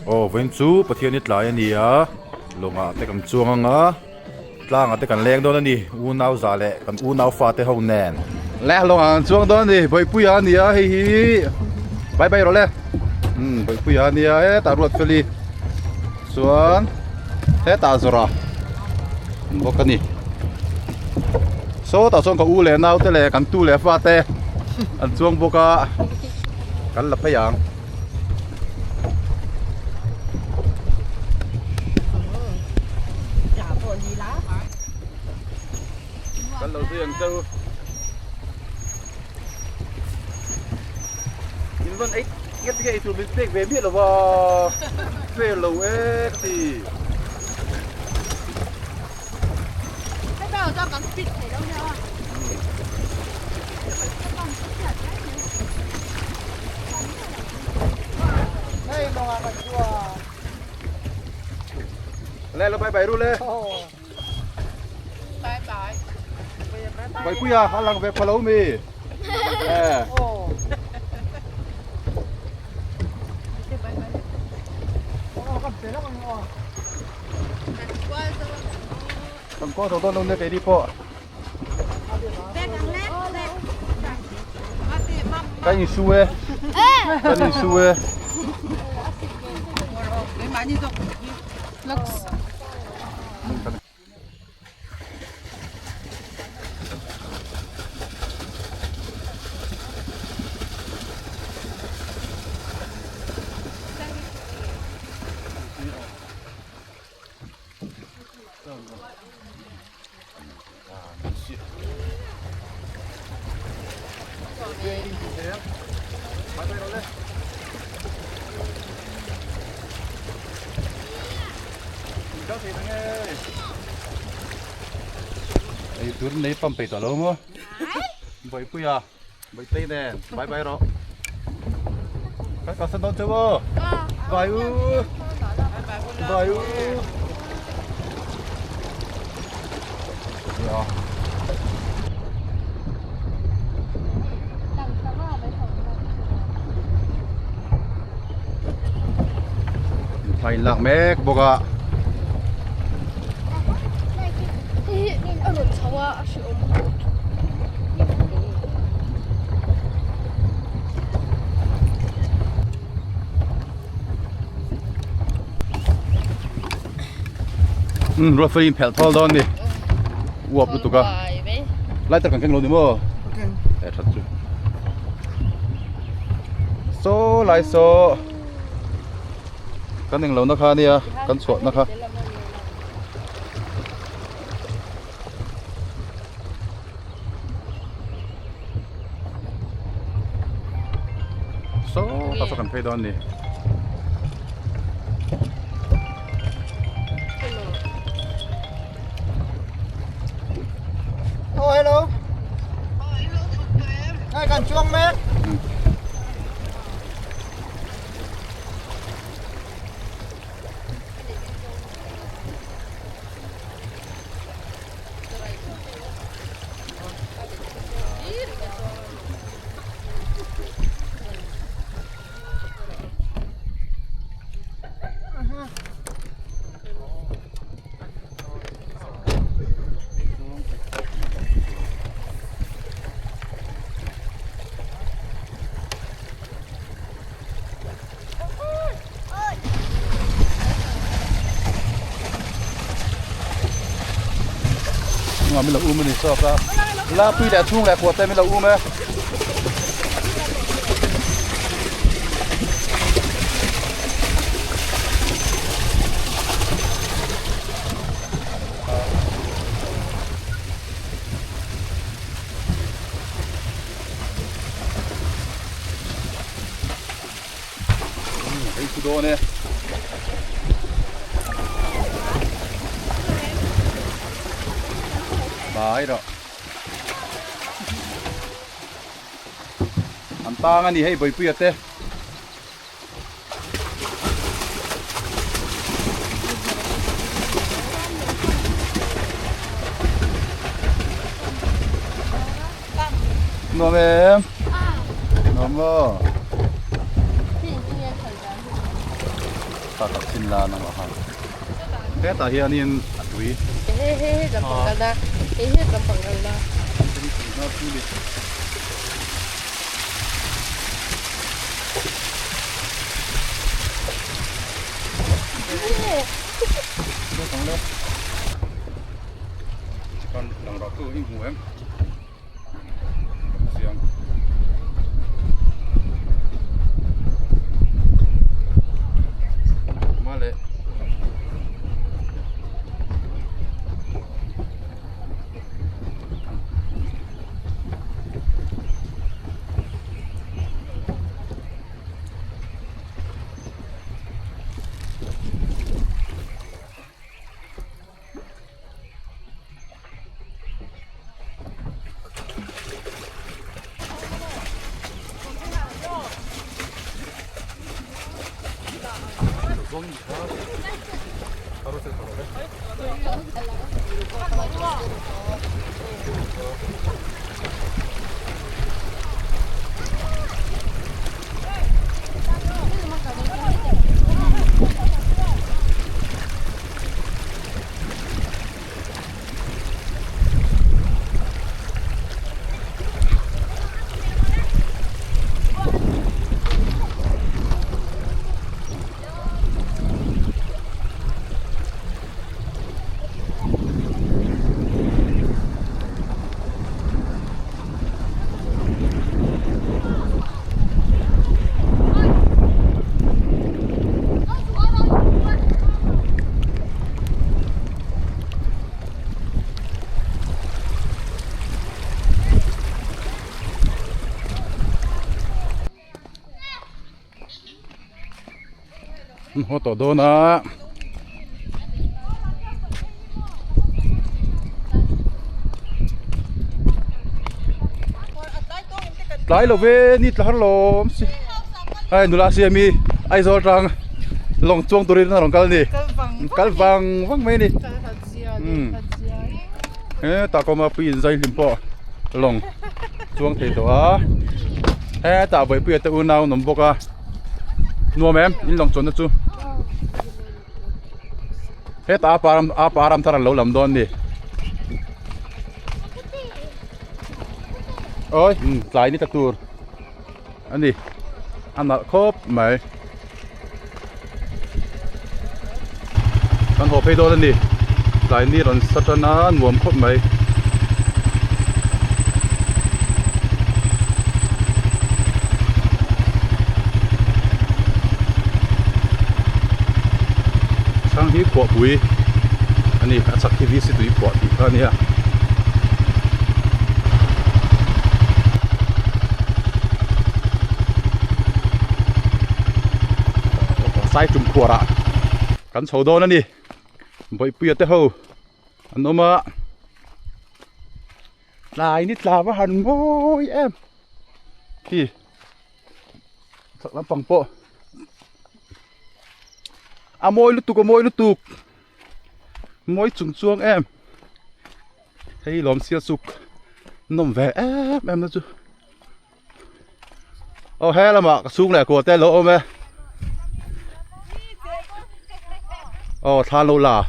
โอ้เว้นจูประเทศนี้หลายนี่อ่ะลงอ่ะแต่กันจวงอ่ะล่างอ่ะแต่กันแรงโดนนี่อูนาวซาเละกันอูนาวฟาเตเฮาแนนและลงอ่ะจวงโดนนี่ใบปุยอ่ะนี่อ่ะเฮ้ยไปรอเลยใบปุยอ่ะนี่อ่ะตารวดฟลีส่วนตาจระบอกกันนี่โซ่ตาส่วนกับอูเล่นเอาแต่เล่กันตู้เล่ฟาเตอันจวงบอกกันหลับไปยังกันเราเสียงเจ้าอินวันไอ้เงี้ยที่ไอ้สุดมิสเตกเวมี่หรอวะเฟลโลเอ็กซี่ให้ไปเอาเจ้ากันปิดให้แล้วเนี่ยว่ะเฮ้ยลงมากันชัว แล้วเราไปรู้เลย โอ้ บายบาย ไปคุยอ่ะข้างหลังเว็บพะโล้มีโอ้กับเสร็จแล้วมันอ๋อ ต้องก็ต้องลงในใจดีพ่อ แบกกันแรกแรกมาสิมา กันยิงสู้กันยิงสู้많이 더 럭스ไอ้ตัวนี้ปั๊มไปต่อแล้วมั้งไปคุยอ่ะไปเต้นแน่ไปรอก็สนุกจังวะไปอู้ไปหลักแม็กบอกอ่ะรถไฟแผดทอลดอนดิวัวปลุกตุกะไล่ตะกันแข่งรถดิมั้งแต่ชัดจุโซ่ไล่โซ่กันหนึ่งเรานะคะเนี่ยกันสวดนะคะโซ่ตัดกันเพดอนดิโอ้ฮัลโหลให้กันช่วงแม็กไม่ละอุ้มมันนี่ชอบละลาปีแต่ทุ่งแหละขวดแต่ไม่ละอุ้มไหมไอ้สุดโดเนี่ยบายหรออันตางอันนี้ให้ใบเปียเต้น้องเอ็มน้องบ่ ta tak sin la nang ha he ta hian in atui he zampang kal na he zampang kal na na tu li tong le kan lang ra tu in hu em siang male ho to do na lai lo ve ni tlar lom si ai nula si mi ai zo tang long chuang turin na long kal ni kal wang mai ni ta ko ma pi zai lim po long chuang thei to a ta bai pi ta u nau nom boka nuam em in long chon na chu he ta param thar lo lam don ni ôi lại đi tạt tour anh đi ăn là khốp mày con hộp hay đôi lên đi lại đi rồi sát chân ăn muỗng khốp mày sang hi quả bụi anh đi chắc khi visit tụi quả thì hơn nha sai chum khora kan chho do na ni boi pi te ho anoma lai ni tla wa han moi em hi thật lắm bằng po moi lu tuk moi chung chuang em hey lom sia suk nom ve em na chu ô he là mà suk này của te lo me ô tha lâu là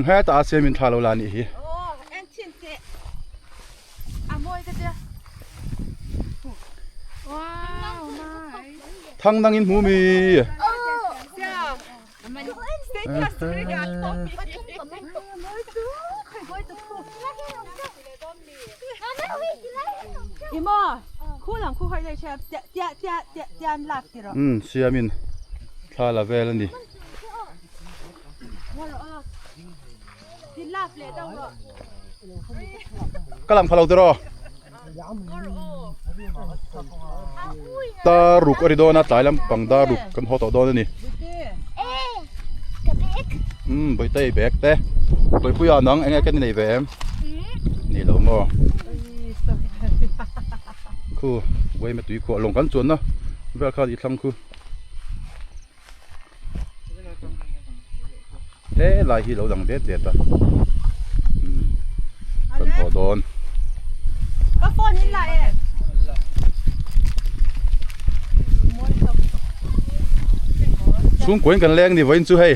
he ta xem mình tha lâu là nị em xin chị môi cái kia wow my thăng đang in hú mi 이모 코랑 코 할래 셰프 짠 랍디로 xem mình tha là về lên đi 랍레 đâu các làm pha lâu rồi ta rục ở đó na tải lắm bằng ta rục cần họ tỏ đó nè bởi tay bẹt té bởi bây giờ nắng anh nghe cái này về em nè lâu mò khu quay mà tùy của lồng cắn chuồn đó về khai đi thăm khu thế lại hi lâu đằng đét ta cần họ đòn có phone hiện lại สูงกวนกันแรงดิไว้จูให้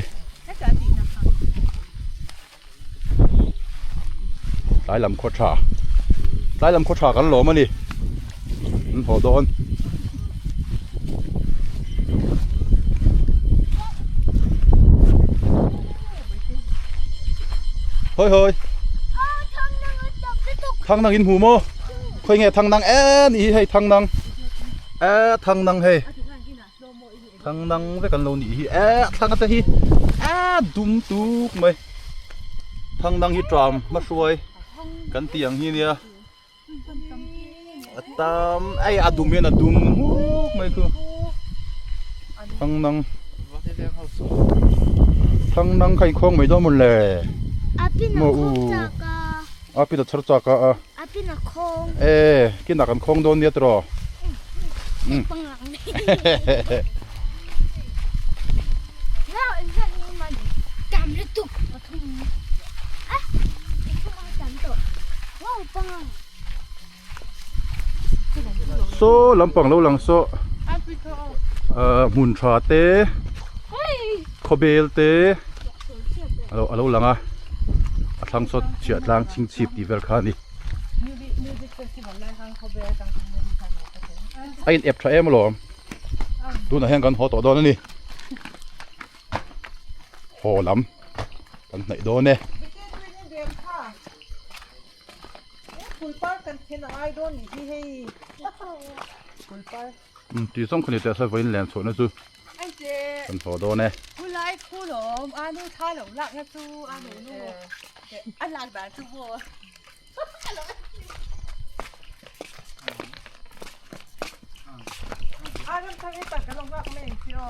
หลายลำโคตรชาหลายลำโคตรชากันหลอมานี่มันพอโดนเฮ้ยเฮ้ยทางนางอินหูโมค่อยไงทางนางนี่ให้ทางนางทางนางให้ทางนางไปกันโลนี่ทางนั้นที่ดุมตุกไหมทางนางฮิตรามมาช่วยกันเตียงที่เนี่ยตามดุมเนี่ยนะดุมไม่คือทางนางใครคล้องไม่ได้หมดเลย Apina kongtaka. Apina charchaka Apina kong. Kina kan kong don dia tro. Pangang. Now is that you man? Kamle tuk. Itu mah santo. Wow, pangang. So lampang lo lang so. Mun cha te. Khobel te. Alo lang ah. Atlang sot chia atlang ching chip di ver khani. Ain ep tha em lo. Tu na hang kan ho to do na ni. Ho lam. Kan nai do ne. Ti song khani te sa voin len so na chu. Kan ho do ne. ผู้ไล่ผู้หลงอันนู้ท่าหลงหลักนะจูอันนู้นอันหลักแบบจูบัวอันนั้นทำให้ตัดกันลงรักแม่งเชียว